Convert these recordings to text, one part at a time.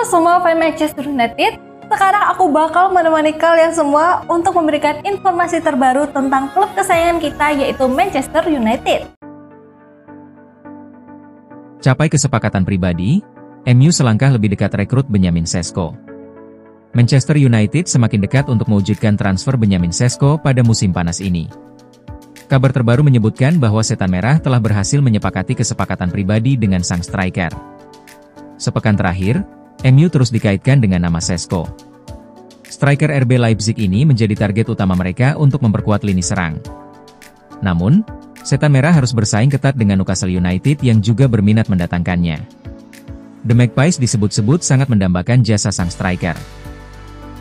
semua fans Manchester United, sekarang aku bakal menemani kalian semua untuk memberikan informasi terbaru tentang klub kesayangan kita yaitu Manchester United. Capai kesepakatan pribadi, MU selangkah lebih dekat rekrut Benjamin Sesko. Manchester United semakin dekat untuk mewujudkan transfer Benjamin Sesko pada musim panas ini. Kabar terbaru menyebutkan bahwa Setan Merah telah berhasil menyepakati kesepakatan pribadi dengan sang striker. Sepekan terakhir, MU terus dikaitkan dengan nama Sesko. Striker RB Leipzig ini menjadi target utama mereka untuk memperkuat lini serang. Namun, Setan Merah harus bersaing ketat dengan Newcastle United yang juga berminat mendatangkannya. The Magpies disebut-sebut sangat mendambakan jasa sang striker.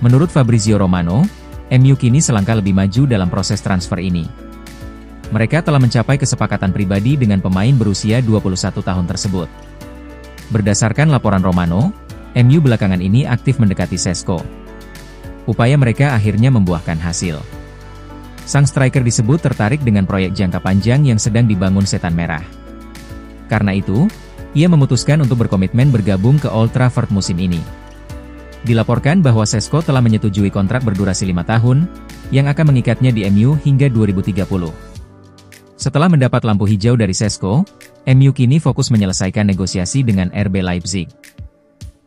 Menurut Fabrizio Romano, MU kini selangkah lebih maju dalam proses transfer ini. Mereka telah mencapai kesepakatan pribadi dengan pemain berusia 21 tahun tersebut. Berdasarkan laporan Romano, MU belakangan ini aktif mendekati Sesko. Upaya mereka akhirnya membuahkan hasil. Sang striker disebut tertarik dengan proyek jangka panjang yang sedang dibangun Setan Merah. Karena itu, ia memutuskan untuk berkomitmen bergabung ke Old Trafford musim ini. Dilaporkan bahwa Sesko telah menyetujui kontrak berdurasi 5 tahun, yang akan mengikatnya di MU hingga 2030. Setelah mendapat lampu hijau dari Sesko, MU kini fokus menyelesaikan negosiasi dengan RB Leipzig.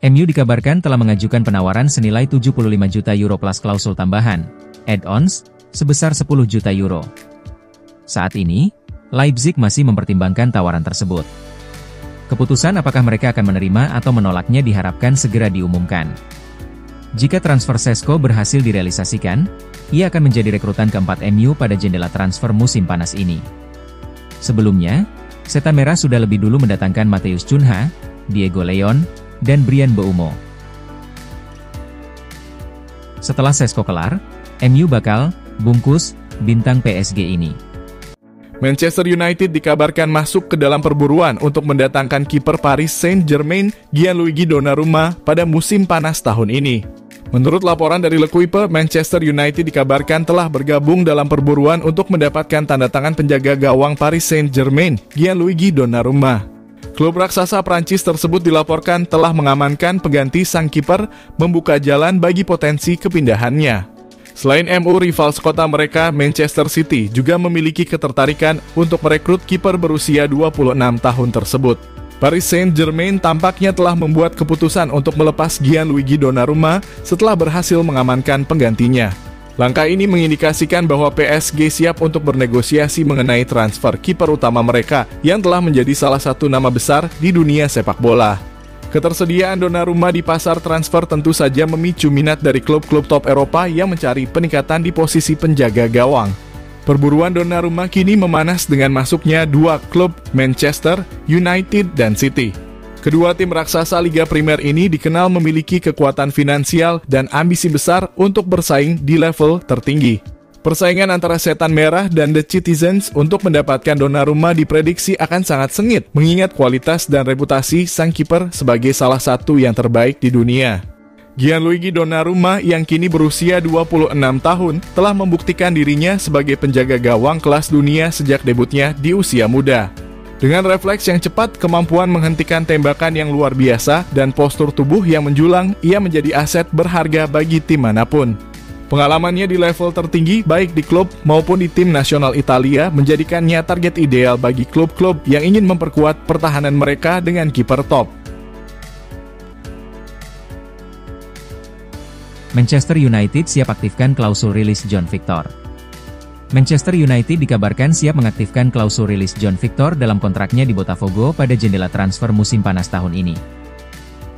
MU dikabarkan telah mengajukan penawaran senilai 75 juta euro plus klausul tambahan, add-ons, sebesar 10 juta euro. Saat ini, Leipzig masih mempertimbangkan tawaran tersebut. Keputusan apakah mereka akan menerima atau menolaknya diharapkan segera diumumkan. Jika transfer Sesko berhasil direalisasikan, ia akan menjadi rekrutan keempat MU pada jendela transfer musim panas ini. Sebelumnya, Setan Merah sudah lebih dulu mendatangkan Matheus Cunha, Diego Leon, dan Bryan Mbeumo. Setelah Sesko kelar, MU bakal bungkus bintang PSG ini. Manchester United dikabarkan masuk ke dalam perburuan untuk mendatangkan kiper Paris Saint-Germain Gianluigi Donnarumma pada musim panas tahun ini. Menurut laporan dari L'Equipe, Manchester United dikabarkan telah bergabung dalam perburuan untuk mendapatkan tanda tangan penjaga gawang Paris Saint-Germain, Gianluigi Donnarumma. Klub raksasa Prancis tersebut dilaporkan telah mengamankan pengganti sang kiper, membuka jalan bagi potensi kepindahannya. Selain MU, rival sekota mereka, Manchester City, juga memiliki ketertarikan untuk merekrut kiper berusia 26 tahun tersebut. Paris Saint-Germain tampaknya telah membuat keputusan untuk melepas Gianluigi Donnarumma setelah berhasil mengamankan penggantinya. Langkah ini mengindikasikan bahwa PSG siap untuk bernegosiasi mengenai transfer kiper utama mereka yang telah menjadi salah satu nama besar di dunia sepak bola. Ketersediaan Donnarumma di pasar transfer tentu saja memicu minat dari klub-klub top Eropa yang mencari peningkatan di posisi penjaga gawang. Perburuan Donnarumma kini memanas dengan masuknya dua klub, Manchester United dan City. Kedua tim raksasa Liga Primer ini dikenal memiliki kekuatan finansial dan ambisi besar untuk bersaing di level tertinggi. Persaingan antara Setan Merah dan The Citizens untuk mendapatkan Donnarumma diprediksi akan sangat sengit, mengingat kualitas dan reputasi sang kiper sebagai salah satu yang terbaik di dunia. Gianluigi Donnarumma yang kini berusia 26 tahun telah membuktikan dirinya sebagai penjaga gawang kelas dunia sejak debutnya di usia muda. Dengan refleks yang cepat, kemampuan menghentikan tembakan yang luar biasa, dan postur tubuh yang menjulang, ia menjadi aset berharga bagi tim manapun. Pengalamannya di level tertinggi, baik di klub maupun di tim nasional Italia, menjadikannya target ideal bagi klub-klub yang ingin memperkuat pertahanan mereka dengan kiper top. Manchester United siap aktifkan klausul rilis John Victor. Manchester United dikabarkan siap mengaktifkan klausul rilis John Victor dalam kontraknya di Botafogo pada jendela transfer musim panas tahun ini.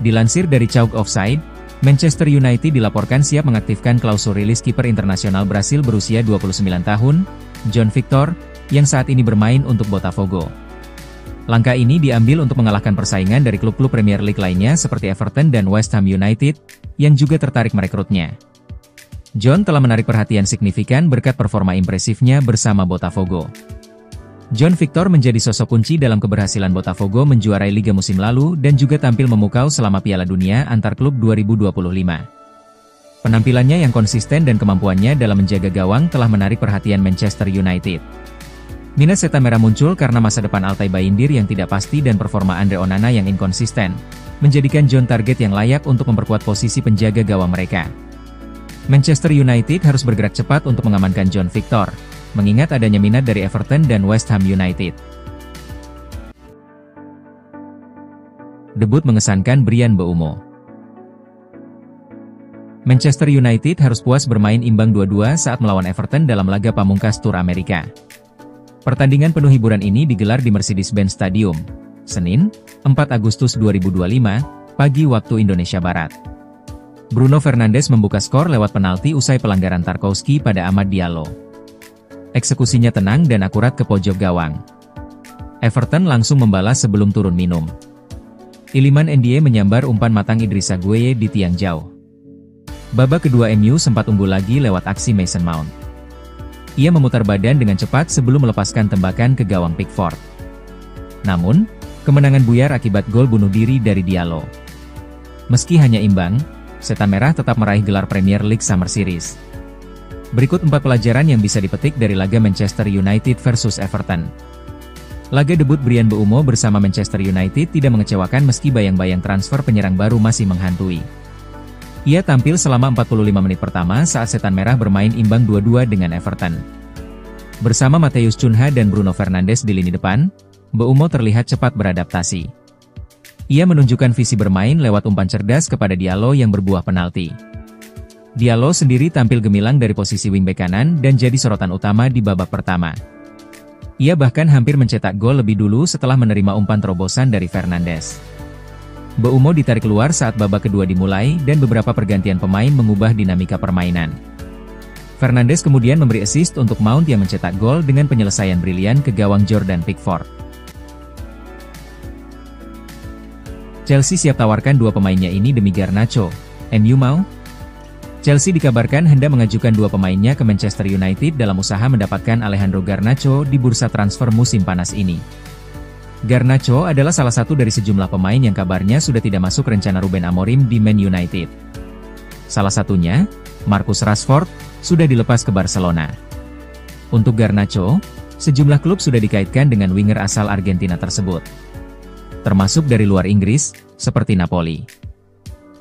Dilansir dari Chalk Offside, Manchester United dilaporkan siap mengaktifkan klausul rilis kiper internasional Brasil berusia 29 tahun, John Victor, yang saat ini bermain untuk Botafogo. Langkah ini diambil untuk mengalahkan persaingan dari klub-klub Premier League lainnya seperti Everton dan West Ham United, yang juga tertarik merekrutnya. John telah menarik perhatian signifikan berkat performa impresifnya bersama Botafogo. John Victor menjadi sosok kunci dalam keberhasilan Botafogo menjuarai Liga musim lalu dan juga tampil memukau selama Piala Dunia antar klub 2025. Penampilannya yang konsisten dan kemampuannya dalam menjaga gawang telah menarik perhatian Manchester United. Minat setan merah muncul karena masa depan Altay Bayindir yang tidak pasti dan performa Andre Onana yang inkonsisten, menjadikan John target yang layak untuk memperkuat posisi penjaga gawang mereka. Manchester United harus bergerak cepat untuk mengamankan John Victor, mengingat adanya minat dari Everton dan West Ham United. Debut mengesankan Bryan Mbeumo. Manchester United harus puas bermain imbang 2-2 saat melawan Everton dalam laga pamungkas Tur Amerika. Pertandingan penuh hiburan ini digelar di Mercedes-Benz Stadium, Senin, 4 Agustus 2025, pagi waktu Indonesia Barat. Bruno Fernandes membuka skor lewat penalti usai pelanggaran Tarkowski pada Amad Diallo. Eksekusinya tenang dan akurat ke pojok gawang. Everton langsung membalas sebelum turun minum. Iliman Ndiaye menyambar umpan matang Idrissa Gueye di tiang jauh. Babak kedua MU sempat unggul lagi lewat aksi Mason Mount. Ia memutar badan dengan cepat sebelum melepaskan tembakan ke gawang Pickford. Namun, kemenangan buyar akibat gol bunuh diri dari Diallo. Meski hanya imbang, Setan Merah tetap meraih gelar Premier League Summer Series. Berikut 4 pelajaran yang bisa dipetik dari laga Manchester United versus Everton. Laga debut Bryan Mbeumo bersama Manchester United tidak mengecewakan meski bayang-bayang transfer penyerang baru masih menghantui. Ia tampil selama 45 menit pertama saat Setan Merah bermain imbang 2-2 dengan Everton. Bersama Matheus Cunha dan Bruno Fernandes di lini depan, Mbeumo terlihat cepat beradaptasi. Ia menunjukkan visi bermain lewat umpan cerdas kepada Diallo yang berbuah penalti. Diallo sendiri tampil gemilang dari posisi wingback kanan dan jadi sorotan utama di babak pertama. Ia bahkan hampir mencetak gol lebih dulu setelah menerima umpan terobosan dari Fernandes. Mbeumo ditarik keluar saat babak kedua dimulai dan beberapa pergantian pemain mengubah dinamika permainan. Fernandes kemudian memberi assist untuk Mount yang mencetak gol dengan penyelesaian brilian ke gawang Jordan Pickford. Chelsea siap tawarkan 2 pemainnya ini demi Garnacho. MU mau? Chelsea dikabarkan hendak mengajukan 2 pemainnya ke Manchester United dalam usaha mendapatkan Alejandro Garnacho di bursa transfer musim panas ini. Garnacho adalah salah satu dari sejumlah pemain yang kabarnya sudah tidak masuk rencana Ruben Amorim di Man United. Salah satunya, Marcus Rashford, sudah dilepas ke Barcelona. Untuk Garnacho, sejumlah klub sudah dikaitkan dengan winger asal Argentina tersebut, termasuk dari luar Inggris, seperti Napoli.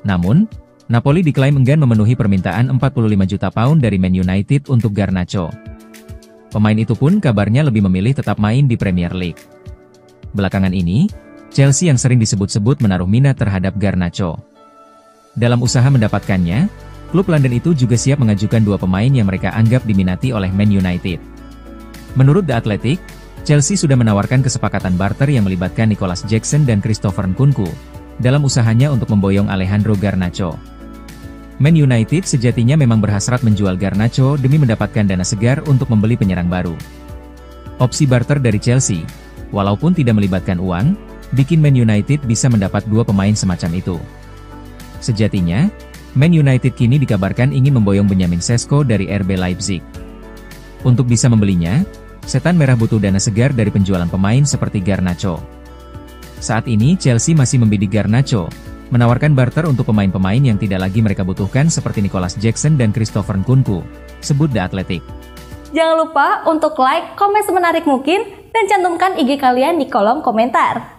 Namun, Napoli diklaim enggan memenuhi permintaan 45 juta pound dari Man United untuk Garnacho. Pemain itu pun kabarnya lebih memilih tetap main di Premier League. Belakangan ini, Chelsea yang sering disebut-sebut menaruh minat terhadap Garnacho. Dalam usaha mendapatkannya, klub London itu juga siap mengajukan 2 pemain yang mereka anggap diminati oleh Man United. Menurut The Athletic, Chelsea sudah menawarkan kesepakatan barter yang melibatkan Nicolas Jackson dan Christopher Nkunku, dalam usahanya untuk memboyong Alejandro Garnacho. Man United sejatinya memang berhasrat menjual Garnacho demi mendapatkan dana segar untuk membeli penyerang baru. Opsi barter dari Chelsea, walaupun tidak melibatkan uang, bikin Man United bisa mendapat 2 pemain semacam itu. Sejatinya, Man United kini dikabarkan ingin memboyong Benjamin Sesko dari RB Leipzig. Untuk bisa membelinya, Setan Merah butuh dana segar dari penjualan pemain seperti Garnacho. Saat ini Chelsea masih membidik Garnacho, menawarkan barter untuk pemain-pemain yang tidak lagi mereka butuhkan seperti Nicolas Jackson dan Christopher Nkunku, sebut The Athletic. Jangan lupa untuk like, komen semenarik mungkin, dan cantumkan IG kalian di kolom komentar.